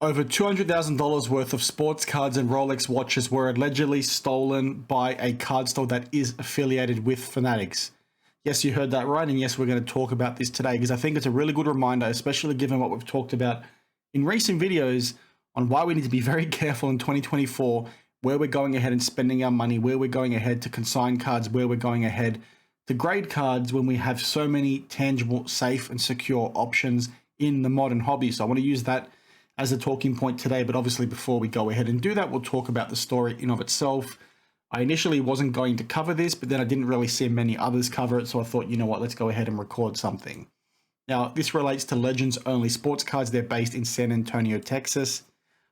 Over $200,000 worth of sports cards and Rolex watches were allegedly stolen by a card store that is affiliated with Fanatics. Yes, you heard that right, and yes, we're going to talk about this today because I think it's a really good reminder, especially given what we've talked about in recent videos on why we need to be very careful in 2024, where we're going ahead and spending our money, where we're going ahead to consign cards, where we're going ahead to grade cards when we have so many tangible, safe, and secure options in the modern hobby. So I want to use that as a talking point today, but obviously before we go ahead and do that, we'll talk about the story in of itself. I initially wasn't going to cover this, but then I didn't really see many others cover it, so I thought, you know what, let's go ahead and record something. Now, this relates to Legends Only Sports Cards. They're based in San Antonio, Texas.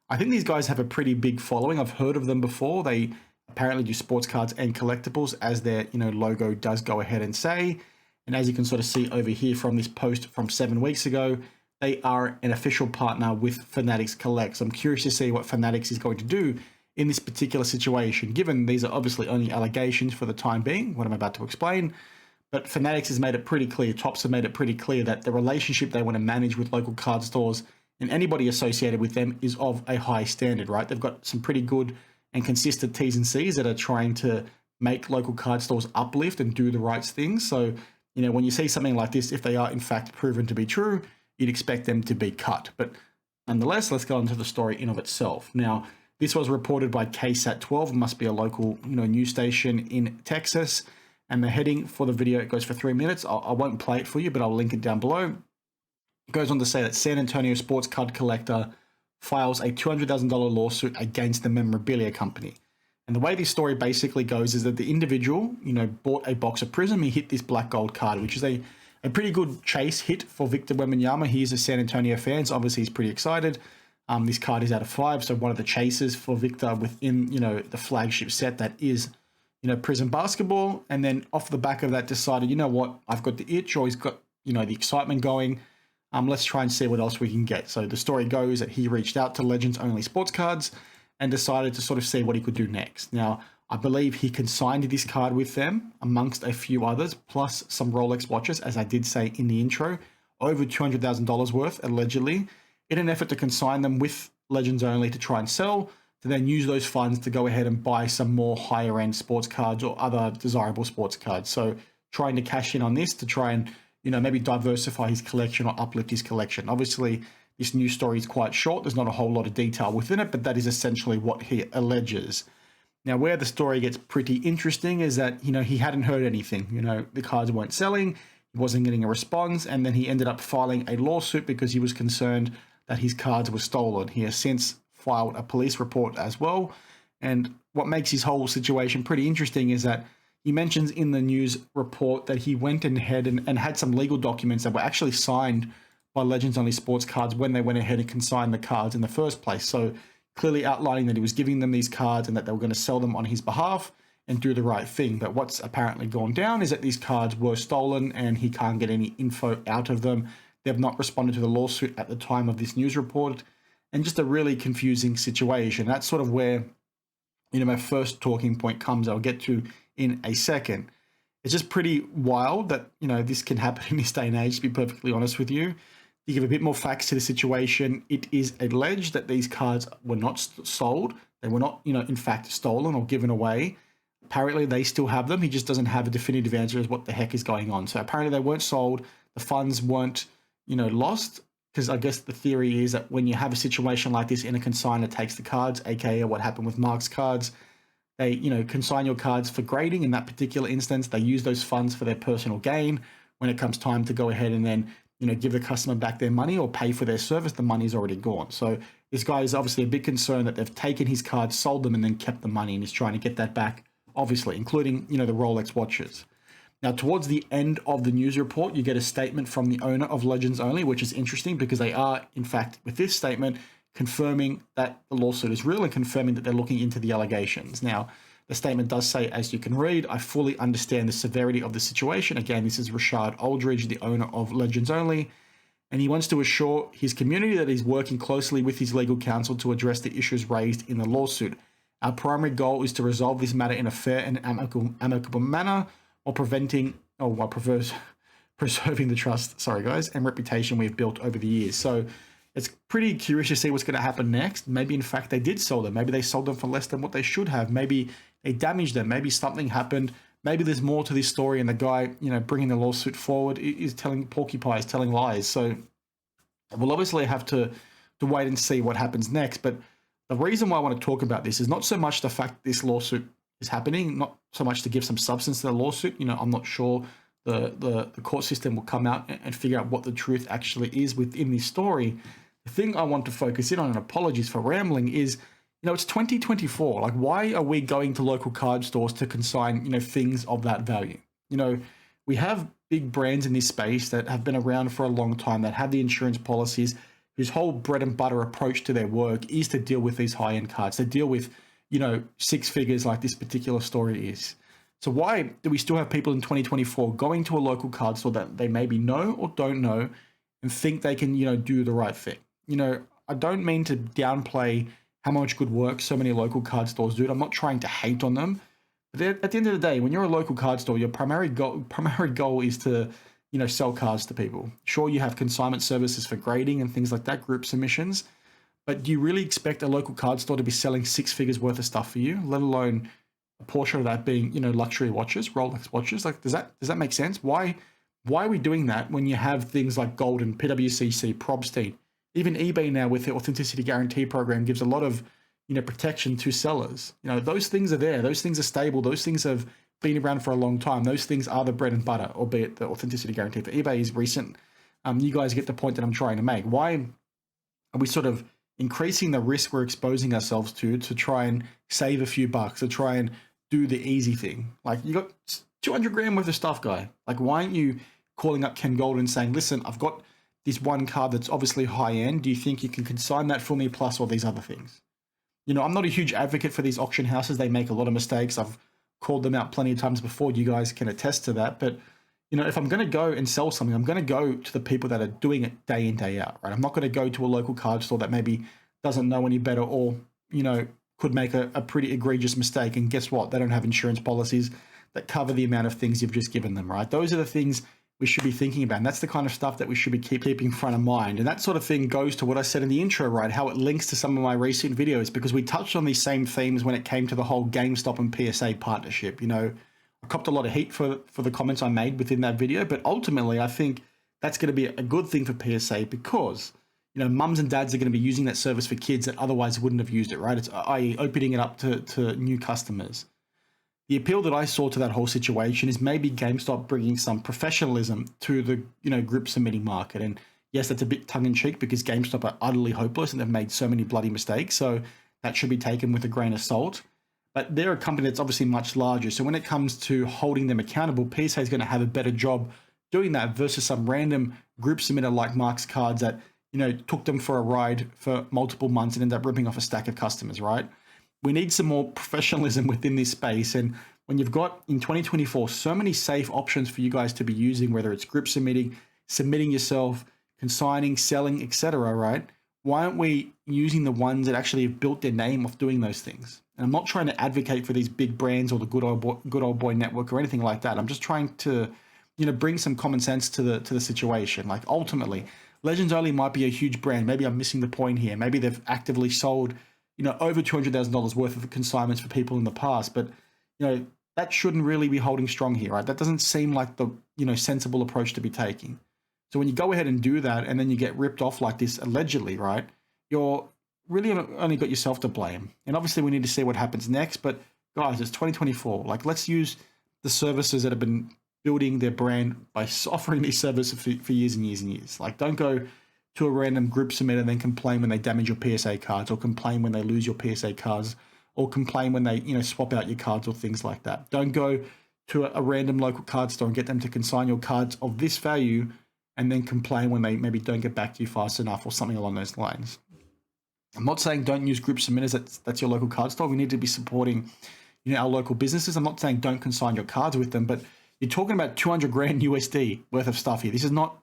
I think these guys have a pretty big following. I've heard of them before. They apparently do sports cards and collectibles, as their logo does go ahead and say. And as you can sort of see over here from this post from 7 weeks ago, they are an official partner with Fanatics Collect. So I'm curious to see what Fanatics is going to do in this particular situation, given these are obviously only allegations for the time being, what I'm about to explain. But Fanatics has made it pretty clear, Topps have made it pretty clear that the relationship they want to manage with local card stores and anybody associated with them is of a high standard, right? They've got some pretty good and consistent T's and C's that are trying to make local card stores uplift and do the right things. So, when you see something like this, if they are in fact proven to be true, you'd expect them to be cut. But nonetheless, let's go into the story in of itself. Now, this was reported by KSAT 12. It must be a local, news station in Texas. And the heading for the video, it goes for 3 minutes. I won't play it for you, but I'll link it down below. It goes on to say that San Antonio sports card collector files a $200,000 lawsuit against the memorabilia company. And the way this story basically goes is that the individual, bought a box of Prism. He hit this black gold card, which is a pretty good chase hit for Victory Wembanyama. He is a San Antonio fan, so obviously he's pretty excited. This card is out of 5, so one of the chases for Victor within, the flagship set that is, Prism Basketball. And then off the back of that decided, you know what, I've got the itch, or he's got, the excitement going. Let's try and see what else we can get. So the story goes that he reached out to Legends Only Sports Cards and decided to sort of see what he could do next. Now, I believe he consigned this card with them, amongst a few others, plus some Rolex watches, as I did say in the intro, over $200,000 worth, allegedly, in an effort to consign them with Legends Only to try and sell, to then use those funds to go ahead and buy some more higher-end sports cards or other desirable sports cards. So trying to cash in on this to try and, maybe diversify his collection or uplift his collection. Obviously, this news story is quite short. There's not a whole lot of detail within it, but that is essentially what he alleges. Now, where the story gets pretty interesting is that, he hadn't heard anything. The cards weren't selling, he wasn't getting a response, and then he ended up filing a lawsuit because he was concerned that his cards were stolen. He has since filed a police report as well. And what makes his whole situation pretty interesting is that he mentions in the news report that he went ahead and had some legal documents that were actually signed by Legends Only Sports Cards when they went ahead and consigned the cards in the first place. So clearly outlining that he was giving them these cards and that they were going to sell them on his behalf and do the right thing. But what's apparently gone down is that these cards were stolen and he can't get any info out of them. They've not responded to the lawsuit at the time of this news report, and just a really confusing situation. That's sort of where, my first talking point comes. I'll get to in a second. It's just pretty wild that, this can happen in this day and age, to be perfectly honest with you. To give a bit more facts to the situation, it is alleged that these cards were not sold. They were not, in fact, stolen or given away. Apparently, they still have them. He just doesn't have a definitive answer as what the heck is going on. So apparently, they weren't sold. The funds weren't, lost. Because I guess the theory is that when you have a situation like this in a consignor takes the cards, aka what happened with Mark's cards, they, consign your cards for grading. In that particular instance, they use those funds for their personal gain. When it comes time to go ahead and then, give the customer back their money or pay for their service, the money's already gone. So this guy is obviously a bit concerned that they've taken his cards, sold them, and then kept the money, and he's trying to get that back, obviously, including, the Rolex watches. Now, towards the end of the news report, you get a statement from the owner of Legends Only, which is interesting because they are, in fact, with this statement, confirming that the lawsuit is real and confirming that they're looking into the allegations. Now, the statement does say, as you can read, I fully understand the severity of the situation. Again, this is Rashad Aldridge, the owner of Legends Only, and he wants to assure his community that he's working closely with his legal counsel to address the issues raised in the lawsuit. Our primary goal is to resolve this matter in a fair and amicable manner, while preserving the trust, and reputation we've built over the years. So It's pretty curious to see what's going to happen next. Maybe, in fact, they did sell them. Maybe they sold them for less than what they should have. Maybe they damaged them. Maybe something happened. Maybe there's more to this story, and the guy, bringing the lawsuit forward is telling porcupines, telling lies. So we'll obviously have to wait and see what happens next. But the reason why I want to talk about this is not so much the fact this lawsuit is happening, not so much to give some substance to the lawsuit. I'm not sure the court system will come out and figure out what the truth actually is within this story. The thing I want to focus in on, and apologies for rambling, is, it's 2024. Like, why are we going to local card stores to consign, things of that value? We have big brands in this space that have been around for a long time, that have the insurance policies, whose whole bread and butter approach to their work is to deal with these high-end cards, to deal with, six figures like this particular story is. So why do we still have people in 2024 going to a local card store that they maybe know or don't know and think they can, do the right thing? I don't mean to downplay how much good work so many local card stores do. I'm not trying to hate on them. But at the end of the day, when you're a local card store, your primary goal is to, sell cards to people. Sure, you have consignment services for grading and things like that, group submissions. But do you really expect a local card store to be selling six figures worth of stuff for you, let alone a portion of that being, luxury watches, Rolex watches? Like, does that make sense? Why are we doing that when you have things like Golden, PWCC, Probstein, even eBay now with the authenticity guarantee program gives a lot of, protection to sellers. Those things are there. Those things are stable. Those things have been around for a long time. Those things are the bread and butter, albeit the authenticity guarantee for eBay is recent. You guys get the point that I'm trying to make. Why are we sort of increasing the risk we're exposing ourselves to try and save a few bucks, to try and do the easy thing? Like, you got 200 grand worth of stuff, guy. Like, why aren't you calling up Ken Golden and saying, listen, I've got this one card that's obviously high end. Do you think you can consign that for me plus all these other things? I'm not a huge advocate for these auction houses. They make a lot of mistakes. I've called them out plenty of times before. You guys can attest to that. But, if I'm going to go and sell something, I'm going to go to the people that are doing it day in, day out, right? I'm not going to go to a local card store that maybe doesn't know any better or, could make a pretty egregious mistake. And guess what? They don't have insurance policies that cover the amount of things you've just given them, right? Those are the things we should be thinking about. And that's the kind of stuff that we should be keeping front of mind. And that sort of thing goes to what I said in the intro, right? How it links to some of my recent videos, because we touched on these same themes when it came to the whole GameStop and PSA partnership. I copped a lot of heat for the comments I made within that video, but ultimately I think that's going to be a good thing for PSA because, mums and dads are going to be using that service for kids that otherwise wouldn't have used it, right? It's i.e. opening it up to new customers. The appeal that I saw to that whole situation is maybe GameStop bringing some professionalism to the, group submitting market. And yes, that's a bit tongue in cheek because GameStop are utterly hopeless and they've made so many bloody mistakes. So that should be taken with a grain of salt. But they're a company that's obviously much larger. So when it comes to holding them accountable, PSA is going to have a better job doing that versus some random group submitter like Mark's Cards that, took them for a ride for multiple months and ended up ripping off a stack of customers, right? We need some more professionalism within this space. And when you've got in 2024 so many safe options for you guys to be using, whether it's group submitting yourself, consigning, selling, etc., right? Why aren't we using the ones that actually have built their name off doing those things? And I'm not trying to advocate for these big brands or the good old boy network or anything like that. I'm just trying to, bring some common sense to the situation. Like, ultimately, Legends Only might be a huge brand. Maybe I'm missing the point here. Maybe they've actively sold over $200,000 worth of consignments for people in the past, but, that shouldn't really be holding strong here, right? That doesn't seem like the, sensible approach to be taking. So when you go ahead and do that and then you get ripped off like this, allegedly, right, you're really only got yourself to blame. And obviously we need to see what happens next, but guys, it's 2024. Like, let's use the services that have been building their brand by offering these services for years and years and years. Like, don't go to a random group submit and then complain when they damage your PSA cards or complain when they lose your PSA cards or complain when they, swap out your cards or things like that. Don't go to a random local card store and get them to consign your cards of this value and then complain when they maybe don't get back to you fast enough or something along those lines. I'm not saying don't use group submitters. That's your local card store. We need to be supporting, our local businesses. I'm not saying don't consign your cards with them, but you're talking about 200 grand USD worth of stuff here. This is not,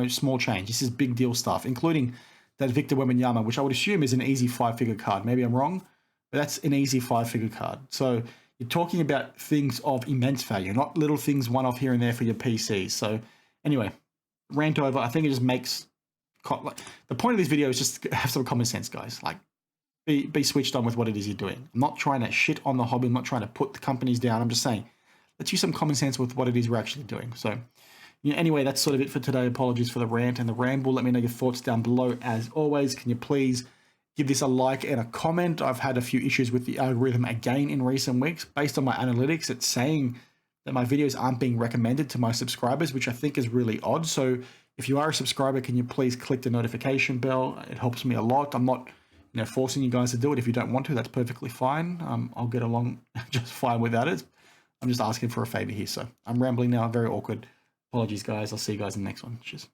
small change. This is big deal stuff, including that Victory Wembanyama, which I would assume is an easy 5-figure card. Maybe I'm wrong, but that's an easy 5-figure card. So you're talking about things of immense value, not little things one-off here and there for your PCs. So anyway, rant over. I think it just makes like, the point of this video is just to have some common sense, guys. Like, be switched on with what it is you're doing. I'm not trying to shit on the hobby. I'm not trying to put the companies down. I'm just saying, let's use some common sense with what it is we're actually doing. So, anyway, that's sort of it for today. Apologies for the rant and the ramble. Let me know your thoughts down below. As always, can you please give this a like and a comment? I've had a few issues with the algorithm again in recent weeks. Based on my analytics, it's saying that my videos aren't being recommended to my subscribers, which I think is really odd. So if you are a subscriber, can you please click the notification bell? It helps me a lot. I'm not forcing you guys to do it. If you don't want to, that's perfectly fine. I'll get along just fine without it. I'm just asking for a favor here. So I'm rambling now. Very awkward. Apologies, guys. I'll see you guys in the next one. Cheers.